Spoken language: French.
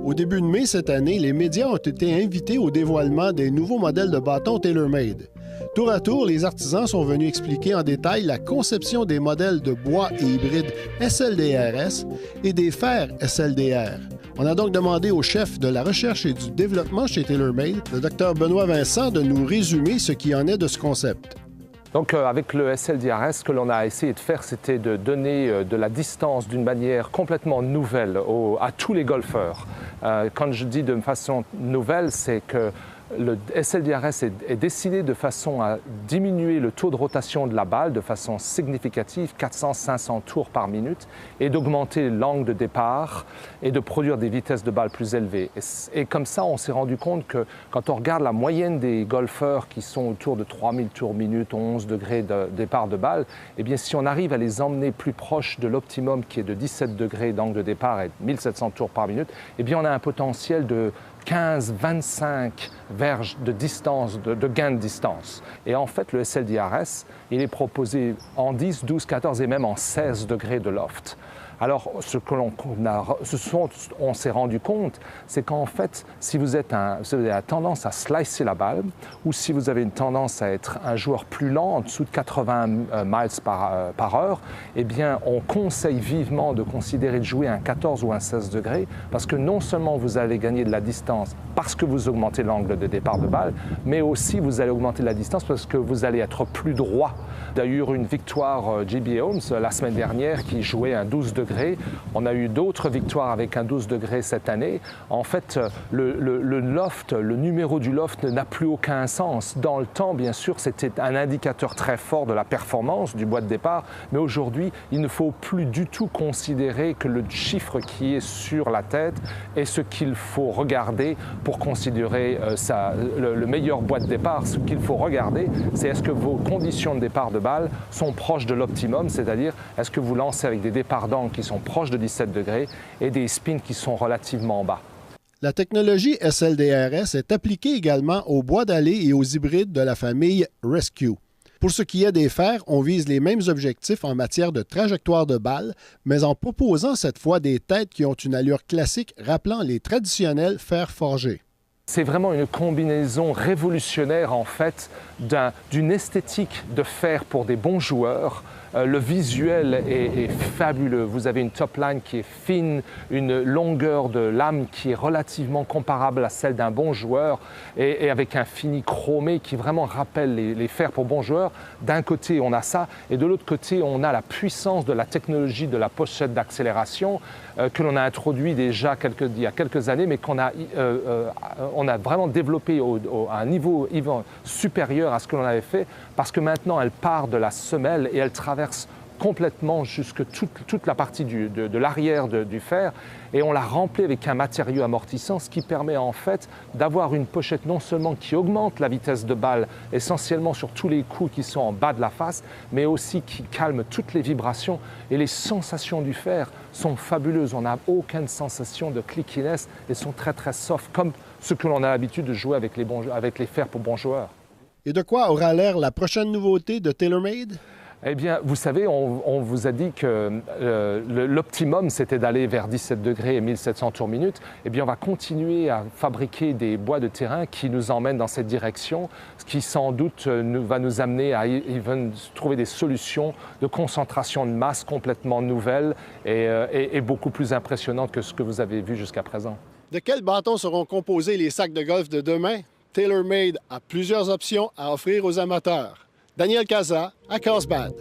Au début de mai cette année, les médias ont été invités au dévoilement des nouveaux modèles de bâtons TaylorMade. Tour à tour, les artisans sont venus expliquer en détail la conception des modèles de bois et hybrides SLDRS et des fers SLDR. On a donc demandé au chef de la recherche et du développement chez TaylorMade, le Dr Benoît Vincent, de nous résumer ce qui en est de ce concept. Donc avec le SLDRS, ce que l'on a essayé de faire, c'était de donner de la distance d'une manière complètement nouvelle à tous les golfeurs. Quand je dis de façon nouvelle, c'est que le SLDRS est dessiné de façon à diminuer le taux de rotation de la balle de façon significative, 400-500 tours par minute, et d'augmenter l'angle de départ et de produire des vitesses de balle plus élevées. Et comme ça, on s'est rendu compte que quand on regarde la moyenne des golfeurs qui sont autour de 3000 tours minute, 11 degrés de départ de balle, eh bien si on arrive à les emmener plus proche de l'optimum qui est de 17 degrés d'angle de départ et 1700 tours par minute, eh bien on a un potentiel de 15-25 verges de distance, de gain de distance. Et en fait, le SLDRS, il est proposé en 10, 12, 14 et même en 16 degrés de loft. Alors, ce on s'est rendu compte, c'est qu'en fait, si vous avez la tendance à slicer la balle, ou si vous avez une tendance à être un joueur plus lent, en dessous de 80 miles par heure, eh bien, on conseille vivement de considérer de jouer un 14 ou un 16 degrés, parce que non seulement vous allez gagner de la distance parce que vous augmentez l'angle de départ de balle, mais aussi vous allez augmenter la distance parce que vous allez être plus droit. D'ailleurs, une victoire J.B. Holmes la semaine dernière qui jouait un 12 degrés. On a eu d'autres victoires avec un 12 degrés cette année. En fait, le loft, le numéro du loft n'a plus aucun sens. Dans le temps, bien sûr, c'était un indicateur très fort de la performance du bois de départ, mais aujourd'hui, il ne faut plus du tout considérer que le chiffre qui est sur la tête est ce qu'il faut regarder pour considérer le meilleur bois de départ. Ce qu'il faut regarder, c'est est-ce que vos conditions de départ de balle sont proches de l'optimum, c'est-à-dire est-ce que vous lancez avec des départs d'angle qui sont proches de 17 degrés et des spins qui sont relativement bas. La technologie SLDRS est appliquée également aux bois d'allée et aux hybrides de la famille Rescue. Pour ce qui est des fers, on vise les mêmes objectifs en matière de trajectoire de balle, mais en proposant cette fois des têtes qui ont une allure classique rappelant les traditionnels fers forgés. C'est vraiment une combinaison révolutionnaire en fait d'une esthétique de fer pour des bons joueurs. Le visuel est fabuleux. Vous avez une top line qui est fine, une longueur de lame qui est relativement comparable à celle d'un bon joueur et avec un fini chromé qui vraiment rappelle les fers pour bons joueurs. D'un côté, on a ça et de l'autre côté, on a la puissance de la technologie de la pochette d'accélération que l'on a introduit déjà il y a quelques années, mais qu'on a vraiment développé à un niveau supérieur à ce que l'on avait fait parce que maintenant, elle part de la semelle et elle traverse complètement jusque toute la partie de l'arrière du fer et on l'a rempli avec un matériau amortissant, ce qui permet en fait d'avoir une pochette non seulement qui augmente la vitesse de balle essentiellement sur tous les coups qui sont en bas de la face, mais aussi qui calme toutes les vibrations et les sensations du fer sont fabuleuses. On n'a aucune sensation de clickiness et sont très très soft comme ce que l'on a l'habitude de jouer avec les fers pour bons joueurs. Et de quoi aura l'air la prochaine nouveauté de TaylorMade? Eh bien, vous savez, on vous a dit que l'optimum, c'était d'aller vers 17 degrés et 1700 tours minute. Eh bien, on va continuer à fabriquer des bois de terrain qui nous emmènent dans cette direction, ce qui sans doute va nous amener à trouver des solutions de concentration de masse complètement nouvelles et beaucoup plus impressionnantes que ce que vous avez vu jusqu'à présent. De quels bâtons seront composés les sacs de golf de demain? TaylorMade a plusieurs options à offrir aux amateurs. Daniel Casa à Carlsbad.